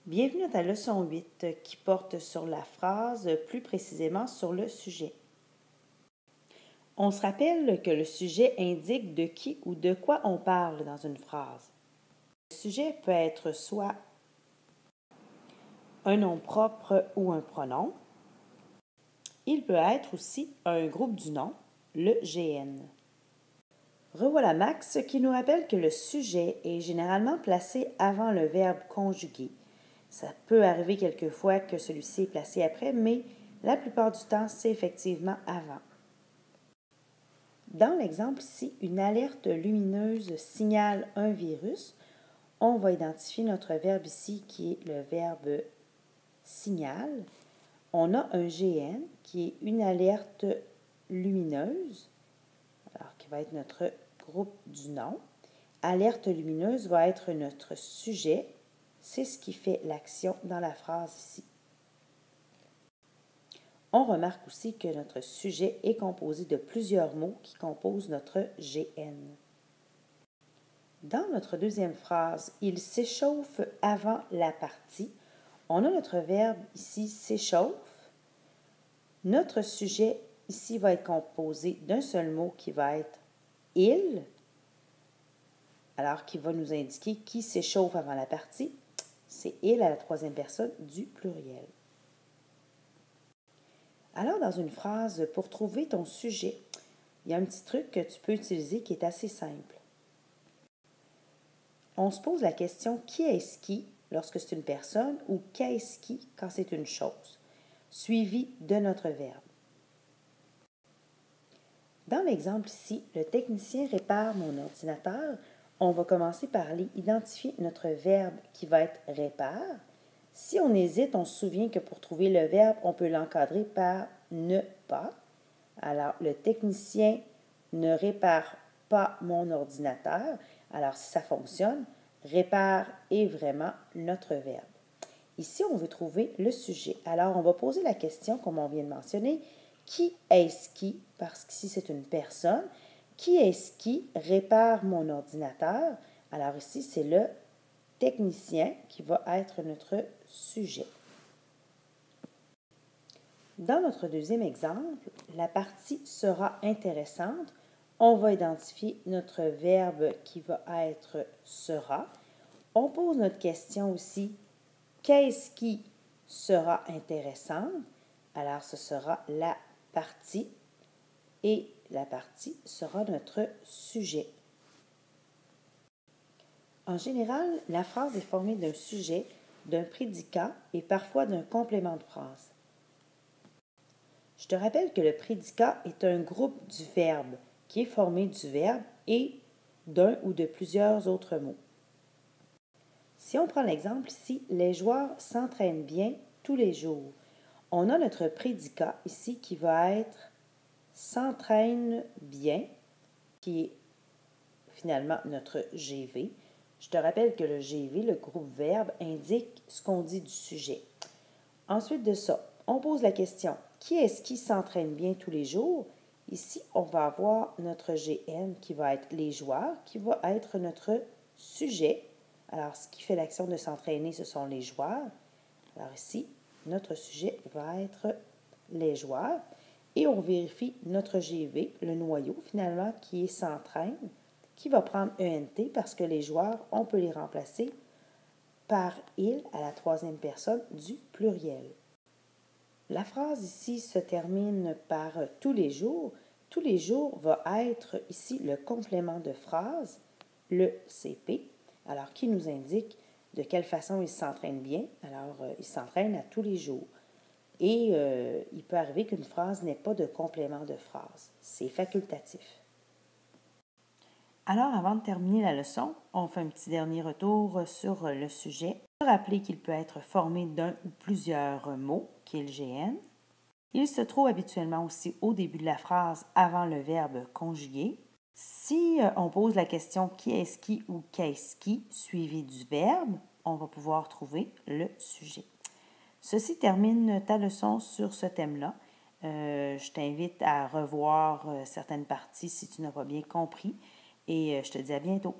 Bienvenue à ta leçon 8 qui porte sur la phrase, plus précisément sur le sujet. On se rappelle que le sujet indique de qui ou de quoi on parle dans une phrase. Le sujet peut être soit un nom propre ou un pronom. Il peut être aussi un groupe du nom, le GN. Revoilà Max qui nous rappelle que le sujet est généralement placé avant le verbe conjugué. Ça peut arriver quelquefois que celui-ci est placé après, mais la plupart du temps, c'est effectivement avant. Dans l'exemple ici, une alerte lumineuse signale un virus. On va identifier notre verbe ici qui est le verbe signal. On a un GN qui est une alerte lumineuse, alors qui va être notre groupe du nom. Alerte lumineuse va être notre sujet. C'est ce qui fait l'action dans la phrase ici. On remarque aussi que notre sujet est composé de plusieurs mots qui composent notre GN. Dans notre deuxième phrase, il s'échauffe avant la partie. On a notre verbe ici s'échauffe. Notre sujet ici va être composé d'un seul mot qui va être il, alors qui va nous indiquer qui s'échauffe avant la partie. C'est il à la troisième personne du pluriel. Alors, dans une phrase, pour trouver ton sujet, il y a un petit truc que tu peux utiliser qui est assez simple. On se pose la question qui est-ce qui lorsque c'est une personne ou qu'est-ce qui quand c'est une chose, suivi de notre verbe. Dans l'exemple ici, le technicien répare mon ordinateur. On va commencer par aller identifier notre verbe qui va être répare. Si on hésite, on se souvient que pour trouver le verbe, on peut l'encadrer par ne pas. Alors, le technicien ne répare pas mon ordinateur. Alors, si ça fonctionne, répare est vraiment notre verbe. Ici, on veut trouver le sujet. Alors, on va poser la question, comme on vient de mentionner, qui est-ce qui, parce qu'ici c'est une personne, qui est-ce qui répare mon ordinateur? Alors ici, c'est le technicien qui va être notre sujet. Dans notre deuxième exemple, la partie sera intéressante. On va identifier notre verbe qui va être sera. On pose notre question aussi, qu'est-ce qui sera intéressant? Alors, ce sera la partie et la partie sera notre sujet. En général, la phrase est formée d'un sujet, d'un prédicat et parfois d'un complément de phrase. Je te rappelle que le prédicat est un groupe du verbe qui est formé du verbe et d'un ou de plusieurs autres mots. Si on prend l'exemple ici, les joueurs s'entraînent bien tous les jours. On a notre prédicat ici qui va être s'entraîne bien, qui est finalement notre GV. Je te rappelle que le GV, le groupe verbe, indique ce qu'on dit du sujet. Ensuite de ça, on pose la question, qui est-ce qui s'entraîne bien tous les jours? Ici, on va avoir notre GN qui va être les joueurs, qui va être notre sujet. Alors, ce qui fait l'action de s'entraîner, ce sont les joueurs. Alors ici, notre sujet va être les joueurs. Et on vérifie notre GV, le noyau finalement, qui s'entraîne, qui va prendre ENT parce que les joueurs, on peut les remplacer par il à la troisième personne du pluriel. La phrase ici se termine par tous les jours. Tous les jours va être ici le complément de phrase, le CP, alors qui nous indique de quelle façon il s'entraîne bien. Alors, il s'entraîne à tous les jours. Et il peut arriver qu'une phrase n'ait pas de complément de phrase. C'est facultatif. Alors, avant de terminer la leçon, on fait un petit dernier retour sur le sujet. Rappelez qu'il peut être formé d'un ou plusieurs mots, qui est le GN. Il se trouve habituellement aussi au début de la phrase avant le verbe conjugué. Si on pose la question qui est-ce qui ou qu'est-ce qui, suivi du verbe, on va pouvoir trouver le sujet. Ceci termine ta leçon sur ce thème-là. Je t'invite à revoir certaines parties si tu n'as pas bien compris et je te dis à bientôt.